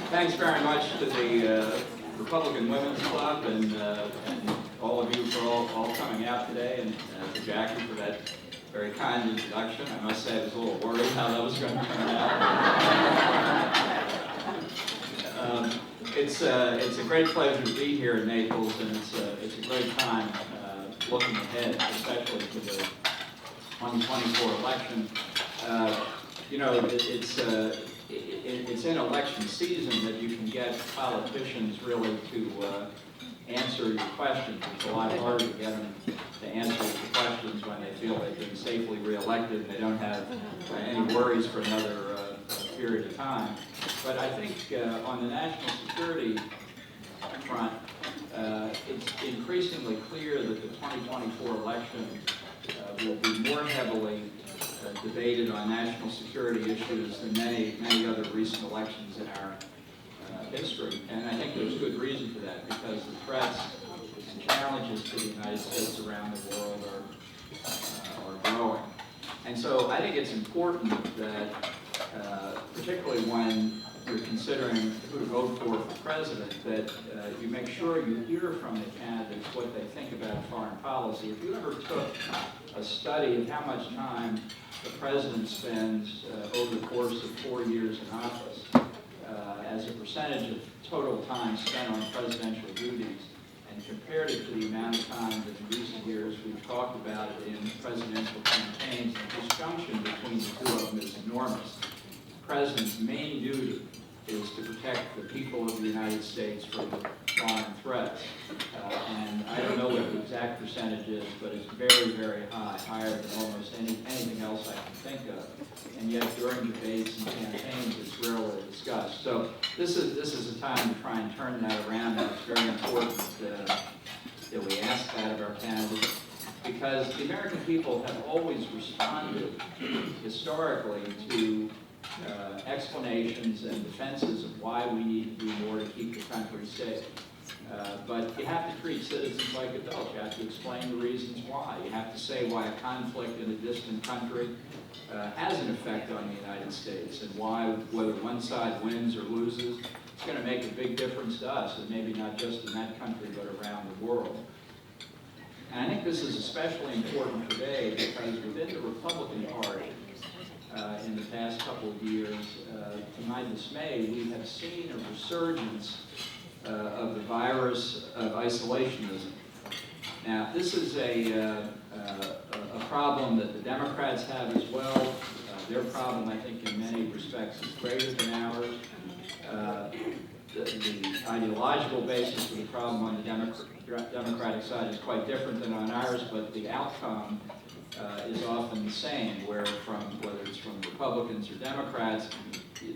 Thanks very much to the Republican Women's Club and all of you for all coming out today, and to Jackie for that very kind introduction. I must say I was a little worried how that was going to turn out. It's a great pleasure to be here in Naples, and it's a great time looking ahead, especially for the 2024 election. You know, it's in election season that you can get politicians really to answer your questions. It's a lot harder to get them to answer your questions when they feel they've been safely reelected and they don't have any worries for another period of time. But I think on the national security front, it's increasingly clear that the 2024 election will be more heavily debated on national security issues than many other recent elections in our history. And I think there's good reason for that, because the threats and challenges to the United States around the world are growing. And so I think it's important that, particularly when you're considering who to vote for president, that you make sure you hear from the candidates what they think about foreign policy. If you ever took a study of how much time the president spends over the course of 4 years in office as a percentage of total time spent on presidential duties, and compared it to the amount of time that in recent years we've talked about it in presidential campaigns, the disjunction between the two of them is enormous. The president's main duty is to protect the people of the United States from foreign threats. And I don't know what the exact percentage is, but it's very, very high, higher than almost anything else I can think of. And yet during debates and campaigns, it's rarely discussed. So this is a time to try and turn that around, and it's very important that we ask that of our candidates, because the American people have always responded historically to explanations and defenses of why we need to do more to keep the country safe. But you have to treat citizens like adults. You have to explain the reasons why. You have to say why a conflict in a distant country has an effect on the United States, and why, whether one side wins or loses, it's going to make a big difference to us, and maybe not just in that country, but around the world. And I think this is especially important today because within the Republican Party, in the past couple of years, to my dismay, we have seen a resurgence of the virus of isolationism. Now, this is a problem that the Democrats have as well. Their problem, I think, in many respects, is greater than ours. The ideological basis for the problem on the Democratic side is quite different than on ours, but the outcome is often the same, whether it's from Republicans or Democrats,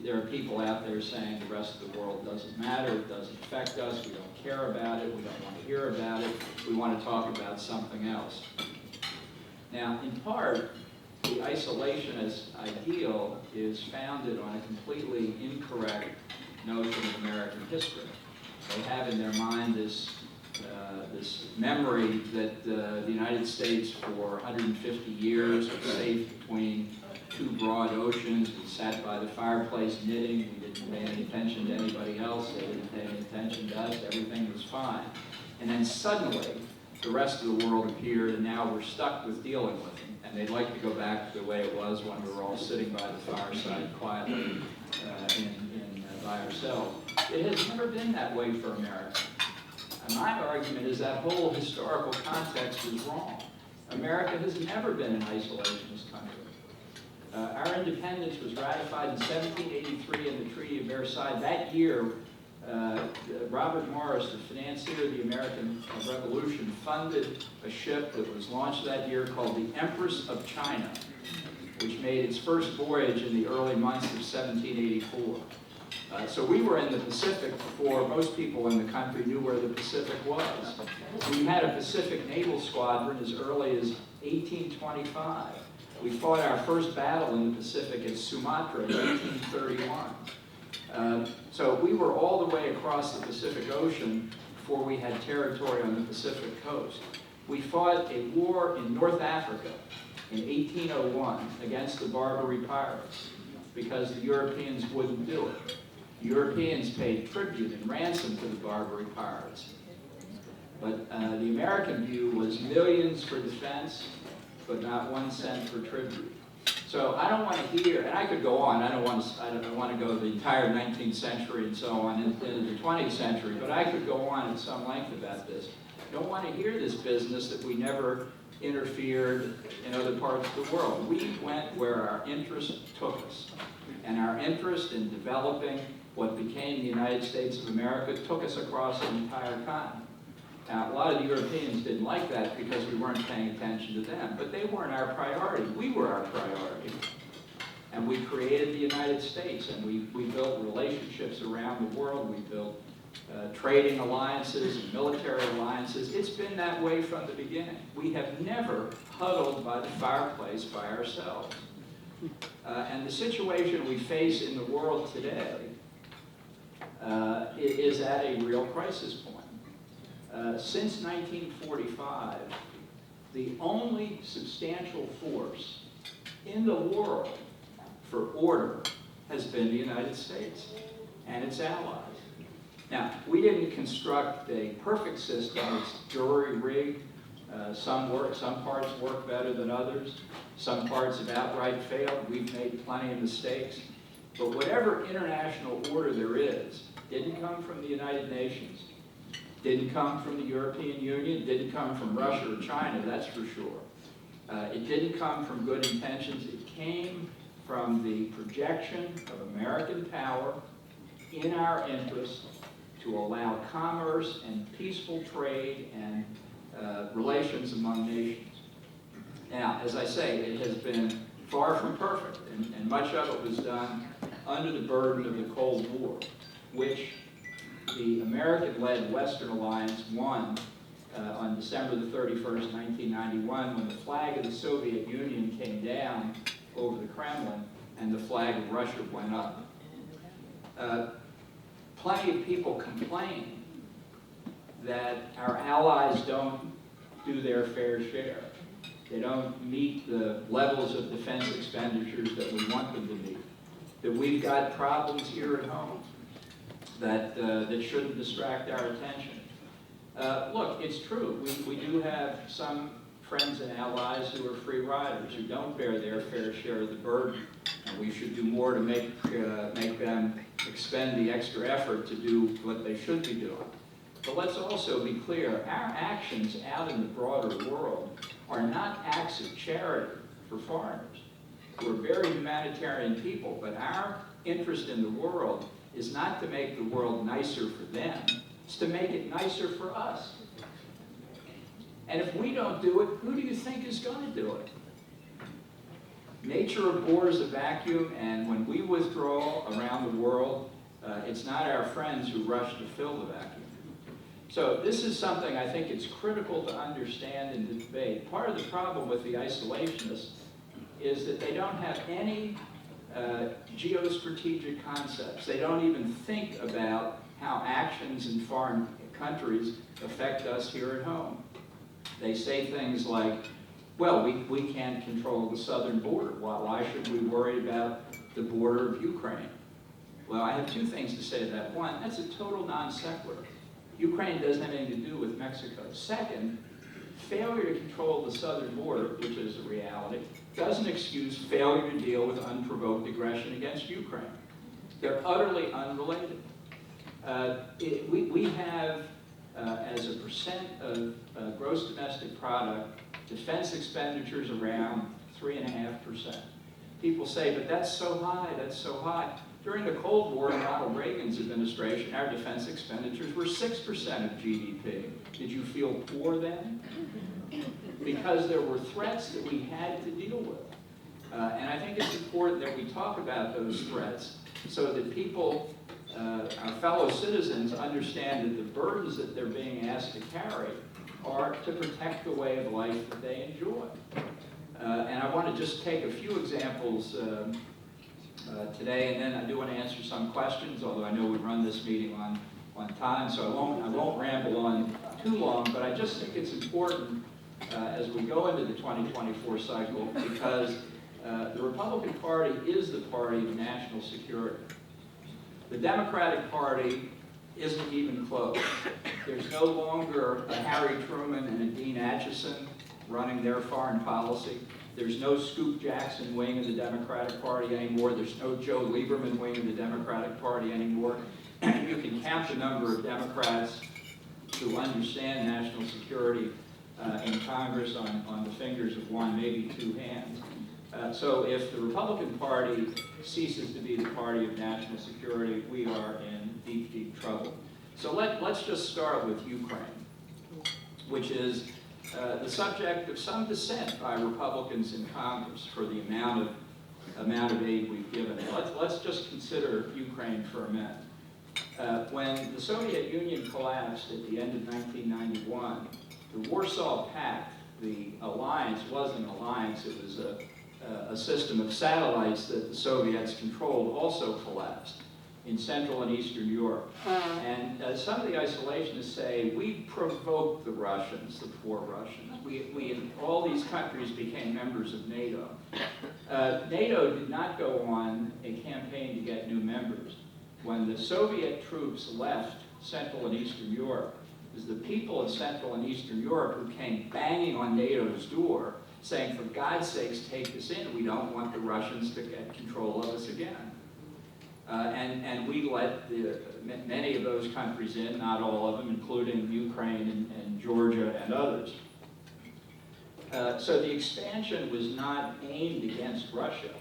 there are people out there saying the rest of the world doesn't matter, it doesn't affect us, we don't care about it, we don't want to hear about it, we want to talk about something else. Now, in part, the isolationist ideal is founded on a completely incorrect notion of American history. They have in their mind this memory that the United States for 150 years was safe between two broad oceans. We sat by the fireplace knitting. We didn't pay any attention to anybody else. They didn't pay any attention to us. Everything was fine. And then suddenly, the rest of the world appeared, and now we're stuck with dealing with them. And they'd like to go back to the way it was when we were all sitting by the fireside quietly by ourselves. It has never been that way for America. And my argument is that whole historical context is wrong. America has never been an isolationist country. Our independence was ratified in 1783 in the Treaty of Versailles. That year, Robert Morris, the financier of the American Revolution, funded a ship that was launched that year called the Empress of China, which made its first voyage in the early months of 1784. So we were in the Pacific before most people in the country knew where the Pacific was. We had a Pacific naval squadron as early as 1825. We fought our first battle in the Pacific at Sumatra in 1831. So we were all the way across the Pacific Ocean before we had territory on the Pacific coast. We fought a war in North Africa in 1801 against the Barbary pirates. because the Europeans wouldn't do it. The Europeans paid tribute and ransom to the Barbary pirates. But the American view was millions for defense, but not 1 cent for tribute. So I don't want to hear, and I could go on, I don't want to go the entire 19th century and so on into the 20th century, but I could go on at some length about this. I don't want to hear this business that we never interfered in other parts of the world. We went where our interest took us. And our interest in developing what became the United States of America took us across an entire continent. Now, a lot of the Europeans didn't like that because we weren't paying attention to them, but they weren't our priority. We were our priority. And we created the United States, and we built relationships around the world. We built trading alliances and military alliances. It's been that way from the beginning. We have never huddled by the fireplace by ourselves. And the situation we face in the world today is at a real crisis point. Since 1945, the only substantial force in the world for order has been the United States and its allies. Now, we didn't construct a perfect system. It's jury-rigged. Some parts work better than others. Some parts have outright failed. We've made plenty of mistakes. But whatever international order there is, didn't come from the United Nations, didn't come from the European Union, didn't come from Russia or China, that's for sure. It didn't come from good intentions. It came from the projection of American power in our interest to allow commerce and peaceful trade and relations among nations. Now, as I say, it has been far from perfect, and much of it was done under the burden of the Cold War, which the American-led Western Alliance won on December the 31st, 1991, when the flag of the Soviet Union came down over the Kremlin and the flag of Russia went up. Plenty of people complain that our allies don't do their fair share. They don't meet the levels of defense expenditures that we want them to meet. That we've got problems here at home that shouldn't distract our attention. Look, it's true. We do have some friends and allies who are free riders, who don't bear their fair share of the burden. And we should do more to make them expend the extra effort to do what they should be doing. But let's also be clear, our actions out in the broader world are not acts of charity for foreigners. We're very humanitarian people, but our interest in the world is not to make the world nicer for them, it's to make it nicer for us. And if we don't do it, who do you think is going to do it? Nature abhors a vacuum, and when we withdraw around the world, it's not our friends who rush to fill the vacuum. So this is something I think it's critical to understand in the debate. Part of the problem with the isolationists is that they don't have any geostrategic concepts. They don't even think about how actions in foreign countries affect us here at home. They say things like, well, we can't control the southern border. Why should we worry about the border of Ukraine? Well, I have two things to say to that. One, that's a total non sequitur. Ukraine doesn't have anything to do with Mexico. Second, failure to control the southern border, which is a reality, doesn't excuse failure to deal with unprovoked aggression against Ukraine. They're utterly unrelated. We have, as a percent of gross domestic product, defense expenditures around 3.5%. People say, but that's so high, that's so high. During the Cold War in Ronald Reagan's administration, our defense expenditures were 6% of GDP. Did you feel poor then? Because there were threats that we had to deal with. And I think it's important that we talk about those threats so that people, our fellow citizens, understand that the burdens that they're being asked to carry are to protect the way of life that they enjoy. And I want to just take a few examples today, and then I do want to answer some questions, although I know we run this meeting on time, so I won't ramble on too long, but I just think it's important as we go into the 2024 cycle, because The Republican Party is the party of national security. The Democratic Party isn't even close. There's no longer a Harry Truman and a Dean Acheson running their foreign policy. There's no Scoop Jackson wing of the Democratic Party anymore. There's no Joe Lieberman wing of the Democratic Party anymore. You can count the number of Democrats who understand national security in Congress on the fingers of one, maybe two hands. So if the Republican Party ceases to be the party of national security, we are in deep, deep trouble. So let's just start with Ukraine, which is the subject of some dissent by Republicans in Congress for the amount of aid we've given. Let's just consider Ukraine for a minute. When the Soviet Union collapsed at the end of 1991, the Warsaw Pact, the alliance, wasn't an alliance, it was a system of satellites that the Soviets controlled, also collapsed in Central and Eastern Europe. And some of the isolationists say, we provoked the Russians, the poor Russians. All these countries became members of NATO. NATO did not go on a campaign to get new members. When the Soviet troops left Central and Eastern Europe, it was the people of Central and Eastern Europe who came banging on NATO's door, saying, for God's sakes, take us in. We don't want the Russians to get control of us again. And we let many of those countries in, not all of them, including Ukraine and Georgia and others. So the expansion was not aimed against Russia.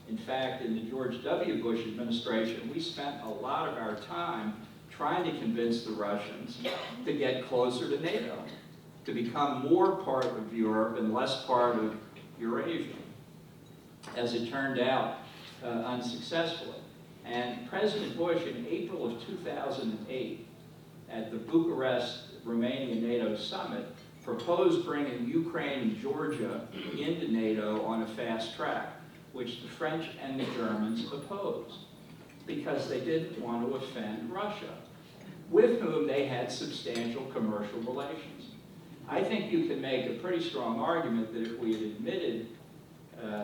In fact, in the George W. Bush administration, we spent a lot of our time trying to convince the Russians to get closer to NATO, to become more part of Europe and less part of Eurasia. As it turned out, unsuccessfully. And President Bush, in April of 2008, at the Bucharest, Romania NATO summit, proposed bringing Ukraine and Georgia into NATO on a fast track, which the French and the Germans opposed, because they didn't want to offend Russia, with whom they had substantial commercial relations. I think you can make a pretty strong argument that if we had admitted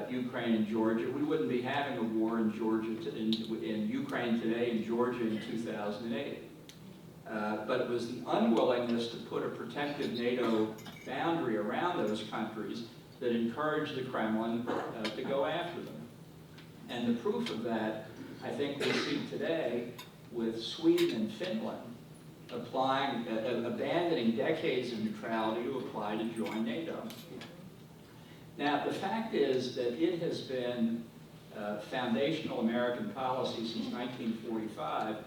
Ukraine and Georgia, we wouldn't be having a war in in Ukraine today and Georgia in 2008. But it was the unwillingness to put a protective NATO boundary around those countries that encouraged the Kremlin to go after them. And the proof of that, I think we see today with Sweden and Finland abandoning decades of neutrality to apply to join NATO. Now, the fact is that it has been foundational American policy since 1945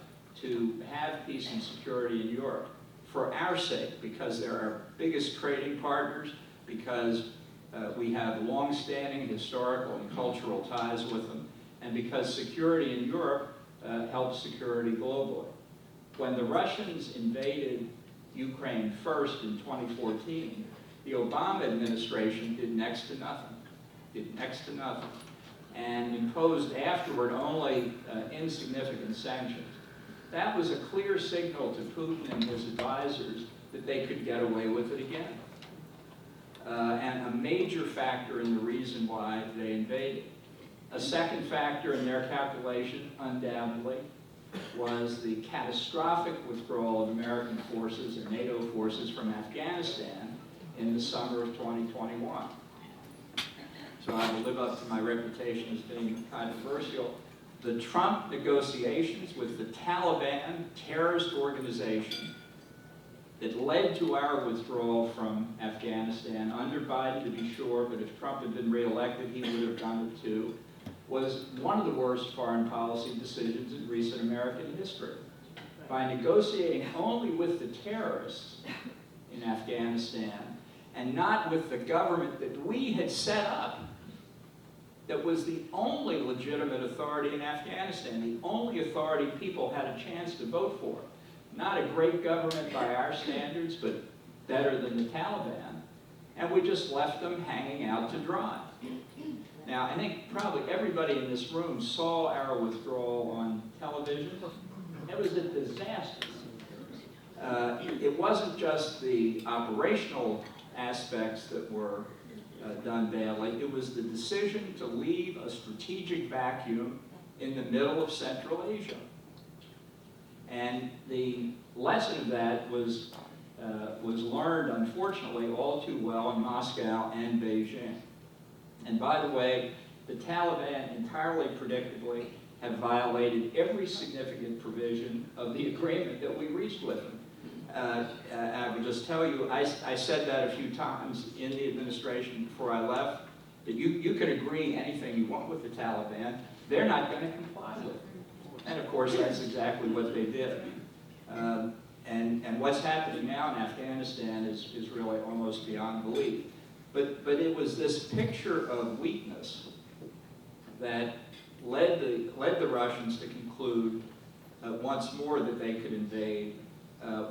to have peace and security in Europe for our sake, because they're our biggest trading partners, because we have long-standing historical and cultural ties with them, and because security in Europe helps security globally. When the Russians invaded Ukraine first in 2014, the Obama administration did next to nothing, and imposed afterward only insignificant sanctions. That was a clear signal to Putin and his advisors that they could get away with it again. And a major factor in the reason why they invaded. A second factor in their calculation, undoubtedly, was the catastrophic withdrawal of American forces and NATO forces from Afghanistan in the summer of 2021. So I will live up to my reputation as being controversial. The Trump negotiations with the Taliban, terrorist organization, that led to our withdrawal from Afghanistan, under Biden to be sure, but if Trump had been reelected, he would have done it too, was one of the worst foreign policy decisions in recent American history. By negotiating only with the terrorists in Afghanistan, and not with the government that we had set up, that was the only legitimate authority in Afghanistan, the only authority people had a chance to vote for. Not a great government by our standards, but better than the Taliban. And we just left them hanging out to dry. Now, I think probably everybody in this room saw our withdrawal on television. It was a disaster. It wasn't just the operational aspects that were done badly. It was the decision to leave a strategic vacuum in the middle of Central Asia. And the lesson of that was learned, unfortunately, all too well in Moscow and Beijing. And by the way, the Taliban entirely predictably have violated every significant provision of the agreement that we reached with them. I would just tell you, I said that a few times in the administration before I left, that you can agree anything you want with the Taliban, they're not going to comply with it. And of course, that's exactly what they did. And what's happening now in Afghanistan is really almost beyond belief. But it was this picture of weakness that led the Russians to conclude once more that they could invade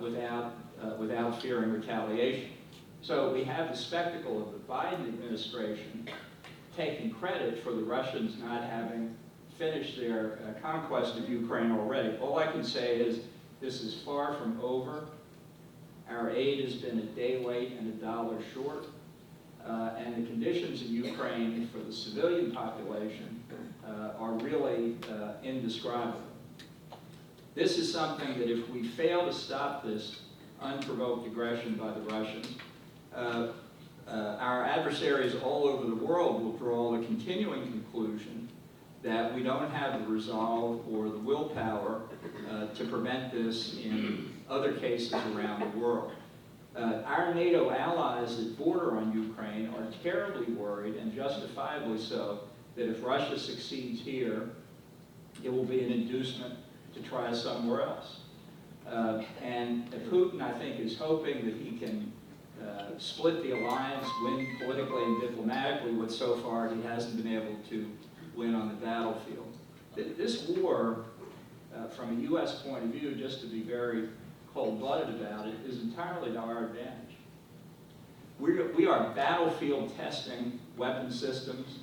without fearing retaliation. So we have the spectacle of the Biden administration taking credit for the Russians not having finished their conquest of Ukraine already. All I can say is this is far from over. Our aid has been a day late and a dollar short. And the conditions in Ukraine for the civilian population are really indescribable. This is something that if we fail to stop this unprovoked aggression by the Russians, our adversaries all over the world will draw the continuing conclusion that we don't have the resolve or the willpower to prevent this in other cases around the world. Our NATO allies that border on Ukraine are terribly worried, and justifiably so, that if Russia succeeds here, it will be an inducement to try somewhere else. And Putin, I think, is hoping that he can split the alliance, win politically and diplomatically, what so far he hasn't been able to win on the battlefield. This war, from a U.S. point of view, just to be very cold-blooded about it, is entirely to our advantage. We are battlefield testing weapon systems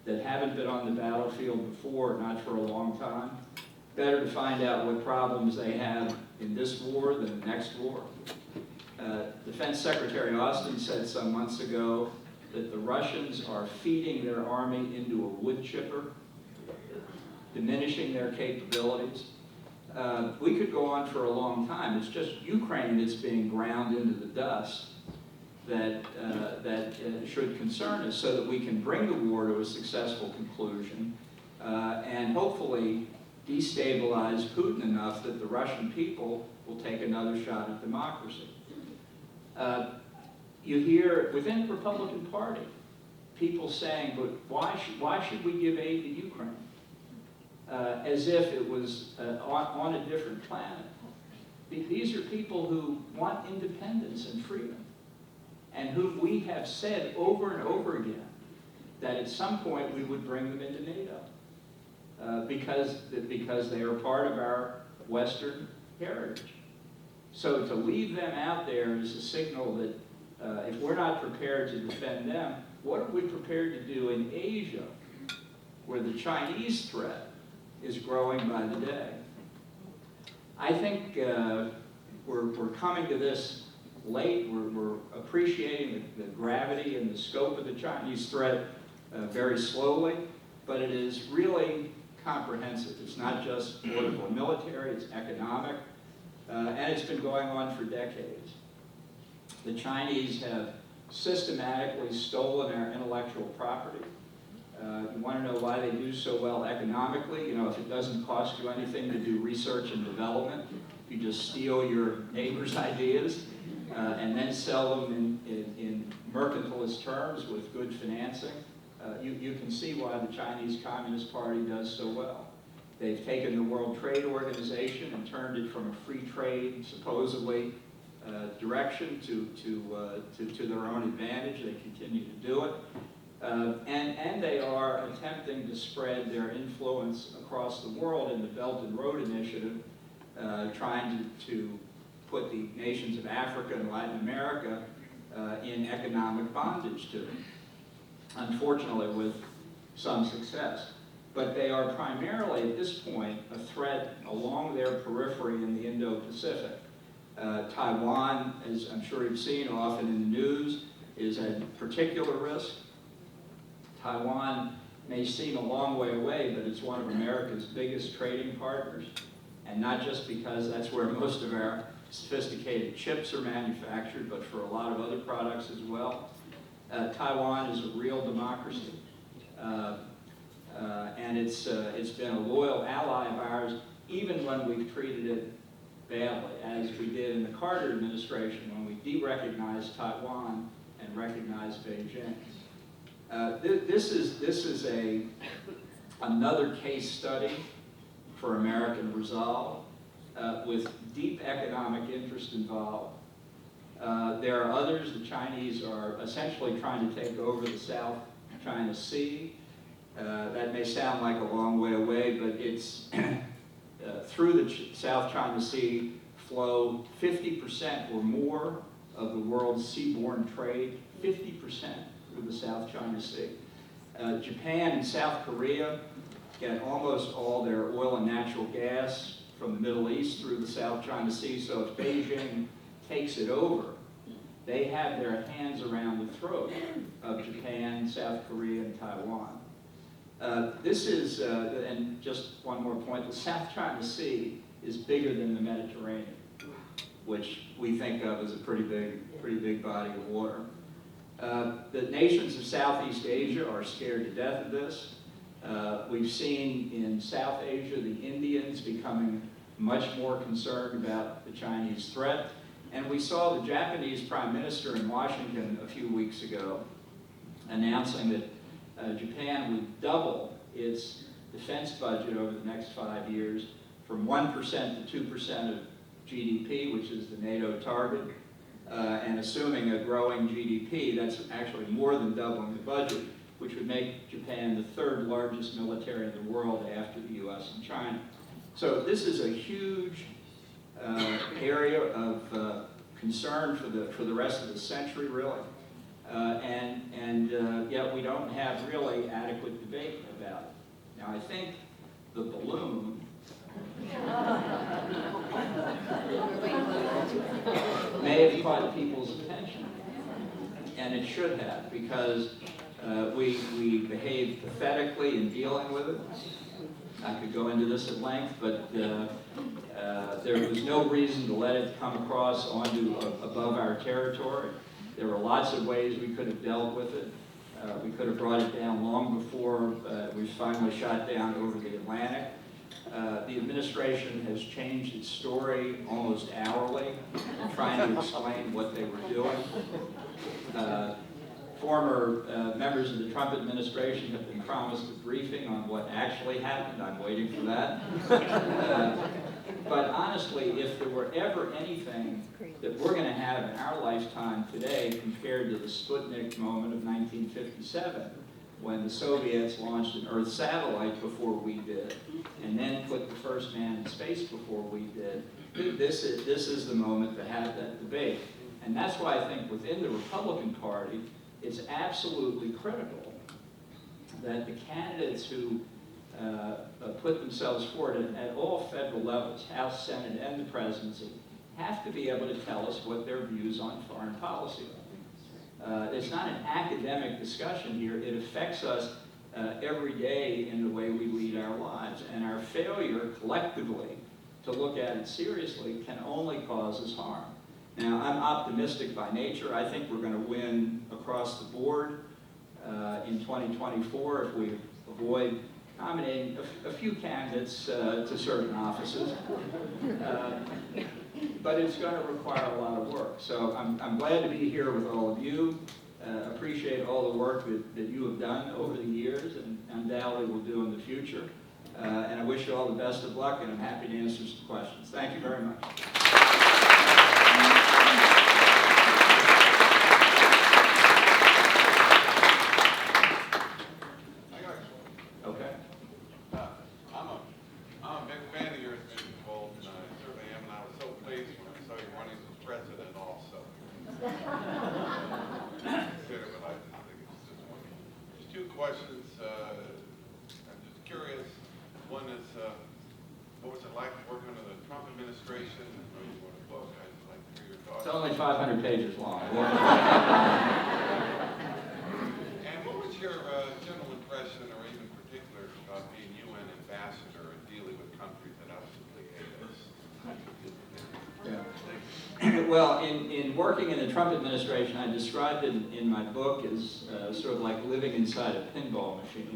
that haven't been on the battlefield before, not for a long time. Better to find out what problems they have in this war than the next war. Defense Secretary Austin said some months ago that the Russians are feeding their army into a wood chipper, diminishing their capabilities. We could go on for a long time. It's just Ukraine that's being ground into the dust that should concern us so that we can bring the war to a successful conclusion and hopefully destabilize Putin enough that the Russian people will take another shot at democracy. You hear within the Republican Party people saying, but why should we give aid to Ukraine? As if it was on a different planet. These are people who want independence and freedom, and who we have said over and over again that at some point we would bring them into NATO because they are part of our Western heritage. So to leave them out there is a signal that if we're not prepared to defend them, what are we prepared to do in Asia, where the Chinese threat is growing by the day? I think we're coming to this late. We're appreciating the gravity and the scope of the Chinese threat very slowly, but it is really comprehensive. It's not just political and military, it's economic, and it's been going on for decades. The Chinese have systematically stolen our intellectual property. You want to know why they do so well economically? You know, if it doesn't cost you anything to do research and development, you just steal your neighbor's ideas and then sell them in mercantilist terms with good financing. You can see why the Chinese Communist Party does so well. They've taken the World Trade Organization and turned it from a free trade, supposedly, direction to their own advantage. They continue to do it. And they are attempting to spread their influence across the world in the Belt and Road Initiative, trying to put the nations of Africa and Latin America in economic bondage to them, unfortunately with some success. But they are primarily, at this point, a threat along their periphery in the Indo-Pacific. Taiwan, as I'm sure you've seen often in the news, is at particular risk. Taiwan may seem a long way away, but it's one of America's biggest trading partners, and not just because that's where most of our sophisticated chips are manufactured, but for a lot of other products as well. Taiwan is a real democracy, and it's been a loyal ally of ours, even when we've treated it badly, as we did in the Carter administration when we de-recognized Taiwan and recognized Beijing. This is another case study for American resolve, with deep economic interest involved. There are others. The Chinese are essentially trying to take over the South China Sea. That may sound like a long way away, but it's through the South China Sea flow 50% or more of the world's seaborne trade, 50% through the South China Sea. Japan and South Korea get almost all their oil and natural gas from the Middle East through the South China Sea, so if Beijing takes it over, they have their hands around the throat of Japan, South Korea, and Taiwan. This is, and just one more point, the South China Sea is bigger than the Mediterranean, which we think of as a pretty big body of water. The nations of Southeast Asia are scared to death of this. We've seen in South Asia the Indians becoming much more concerned about the Chinese threat. And we saw the Japanese Prime Minister in Washington a few weeks ago announcing that Japan would double its defense budget over the next 5 years from 1% to 2% of GDP, which is the NATO target. And assuming a growing GDP, that's actually more than doubling the budget, which would make Japan the third largest military in the world after the US and China. So this is a huge area of concern for the rest of the century, really. And yet we don't have really adequate debate about it. Now I think the balloon may have caught people's attention, and it should have, because we behaved pathetically in dealing with it. I could go into this at length, but there was no reason to let it come across onto above our territory. There were lots of ways we could have dealt with it. We could have brought it down long before it was finally shot down over the Atlantic. The administration has changed its story almost hourly, trying to explain what they were doing. Former members of the Trump administration have been promised a briefing on what actually happened. I'm waiting for that. But honestly, if there were ever anything that we're going to have in our lifetime today compared to the Sputnik moment of 1957, when the Soviets launched an Earth satellite before we did, and then put the first man in space before we did, this is the moment to have that debate. And that's why I think within the Republican Party, it's absolutely critical that the candidates who put themselves forward at all federal levels, House, Senate, and the presidency, have to be able to tell us what their views on foreign policy are. It's not an academic discussion here. It affects us every day in the way we lead our lives. And our failure collectively to look at it seriously can only cause us harm. Now, I'm optimistic by nature. I think we're going to win across the board in 2024 if we avoid nominating a few candidates to certain offices. But it's going to require a lot of work. So I'm glad to be here with all of you. Appreciate all the work that you have done over the years and undoubtedly will do in the future. And I wish you all the best of luck, and I'm happy to answer some questions. Thank you very much. I'm a big fan of yours, Mr. Bolton. I certainly am, and I was so pleased when I saw you running as president also. Consider what I think it's just wonderful. There's two questions. I'm just curious. One is, what was it like working under the Trump administration? I know you wrote a book. I'd like to hear your thoughts. It's only 500 pages long. And what was your general about being UN ambassador and dealing with countries that absolutely hate us? Yeah. Well, in working in the Trump administration, I described it in my book as sort of like living inside a pinball machine.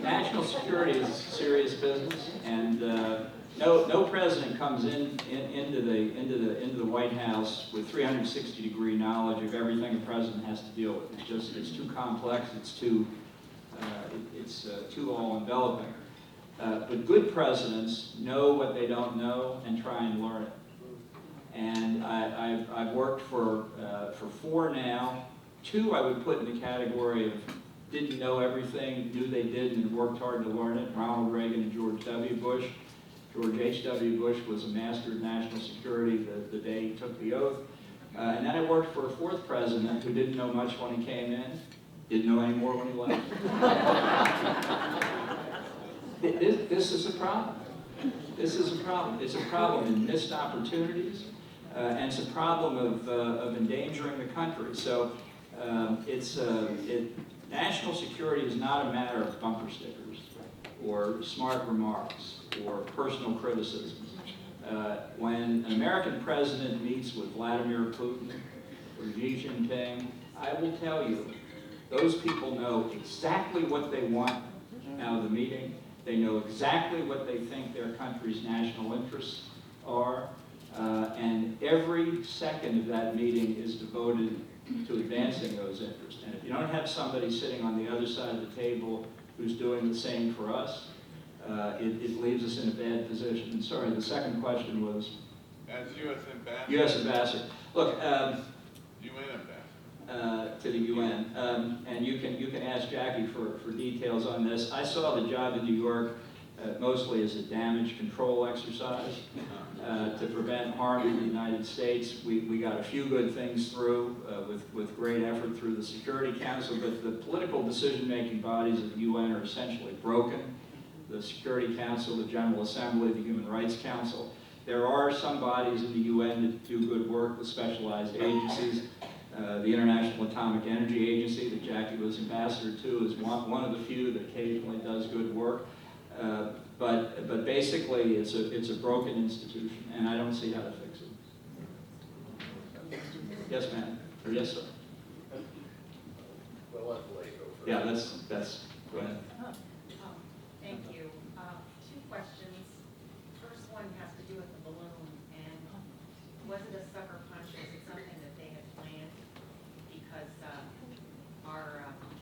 National security is serious business, and no president comes into the White House with 360-degree knowledge of everything a president has to deal with. It's too complex. It's too all-enveloping. But good presidents know what they don't know and try and learn it. And I've worked for 4 now. 2 I would put in the category of didn't know everything, knew they did, and worked hard to learn it. Ronald Reagan and George W. Bush. George H.W. Bush was a master of national security the day he took the oath. And then I worked for a 4th president who didn't know much when he came in, didn't know any more when he left. This is a problem. This is a problem. It's a problem in missed opportunities, and it's a problem of endangering the country. So national security is not a matter of bumper stickers or smart remarks or personal criticisms. When an American president meets with Vladimir Putin or Xi Jinping, I will tell you, those people know exactly what they want out of the meeting. They know exactly what they think their country's national interests are, and every second of that meeting is devoted to advancing those interests. And if you don't have somebody sitting on the other side of the table who's doing the same for us, it leaves us in a bad position. And sorry, the second question was? As U.S. ambassador. U.S. ambassador. Look, UN ambassador. To the UN, and you can ask Jackie for details on this. I saw the job in New York mostly as a damage control exercise to prevent harm in the United States. We got a few good things through with great effort through the Security Council, but the political decision-making bodies of the UN are essentially broken. The Security Council, the General Assembly, the Human Rights Council. There are some bodies in the UN that do good work with specialized agencies. The International Atomic Energy Agency that Jackie was ambassador to is one of the few that occasionally does good work. But basically, it's a broken institution, and I don't see how to fix it. Yes, ma'am. Or yes, sir. Well, let Blake go first. Yeah, that's. Go ahead. Thank you. 2 questions. First one has to do with the balloon, and was it a sucker punch